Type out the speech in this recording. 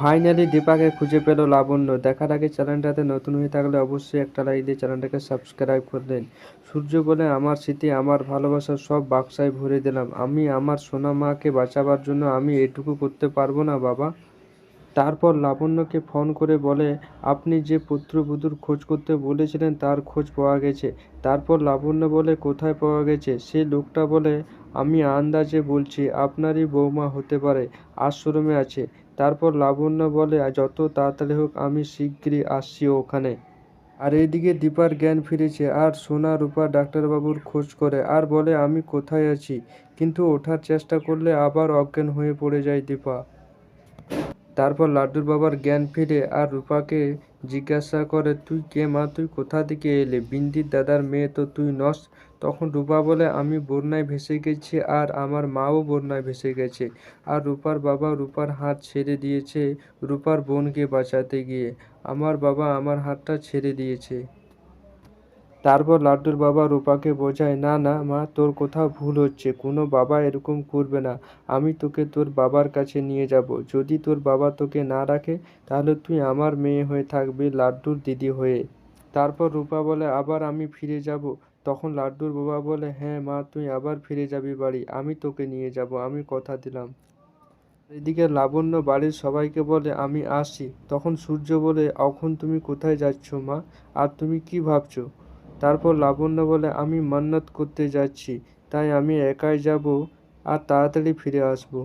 Finally দীপাকে খুঁজে পেল লাবণ্য। দেখার আগে চ্যানেলটাতে নতুন হয়ে থাকলে অবশ্যই একটা লাইক দিয়ে চ্যানেলটাকে সাবস্ক্রাইব করলেন। সূর্য বলে, আমার স্মৃতি, আমার ভালোবাসা সব বাক্সায় ভরে দিলাম। আমি আমার সোনা মাকে বাঁচাবার জন্য আমি এটুকু করতে পারবো না বাবা? তারপর লাবণ্যকে ফোন করে বলে, আপনি যে পুত্রবধূর খোঁজ করতে বলেছিলেন তার খোঁজ পাওয়া গেছে। তারপর লাবণ্য বলে, কোথায় পাওয়া গেছে? সে লোকটা বলে, আমি আন্দাজে বলছি আপনারই বৌমা হতে পারে, আশ্রমে আছে। তারপর লাবণ্য বলে, যত তাড়াতাড়ি হোক আমি শিগগিরই আসছি ওখানে। আর এইদিকে দীপার জ্ঞান ফিরেছে আর সোনা রূপা ডাক্তারবাবুর খোঁজ করে আর বলে আমি কোথায় আছি, কিন্তু ওঠার চেষ্টা করলে আবার অজ্ঞান হয়ে পড়ে যায় দীপা। তারপর লাড্ডুর বাবার জ্ঞান ফিরে আর রূপাকে জিজ্ঞাসা করে, তুই কে মা? তুই কোথা থেকে এলে? বিন্দির দাদার মেয়ে তো তুই নস? তখন রূপা বলে, আমি বন্যায় ভেসে গেছি আর আমার মাও বন্যায় ভেসে গেছে। আর রূপার বাবা রূপার হাত ছেড়ে দিয়েছে রূপার বোনকে বাঁচাতে গিয়ে। আমার বাবা আমার হাতটা ছেড়ে দিয়েছে। তারপর লাড্ডুর বাবা রূপাকে বোঝায়, না না মা, তোর কোথাও ভুল হচ্ছে, কোনো বাবা এরকম করবে না। আমি তোকে তোর বাবার কাছে নিয়ে যাব। যদি তোর বাবা তোকে না রাখে তাহলে তুই আমার মেয়ে হয়ে থাকবি, লাড্ডুর দিদি হয়ে। তারপর রূপা বলে, আবার আমি ফিরে যাব? তখন লাড্ডুর বাবা বলে, হ্যাঁ মা, তুই আবার ফিরে যাবি বাড়ি, আমি তোকে নিয়ে যাব, আমি কথা দিলাম। এদিকে লাবণ্য বাড়ির সবাইকে বলে, আমি আসছি। তখন সূর্য বলে, এখন তুমি কোথায় যাচ্ছ মা? আর তুমি কি ভাবছো? তারপর লাবণ্য বলে, আমি মান্নাত করতে যাচ্ছি, তাই আমি একাই যাব আর তাড়াতাড়ি ফিরে আসবো।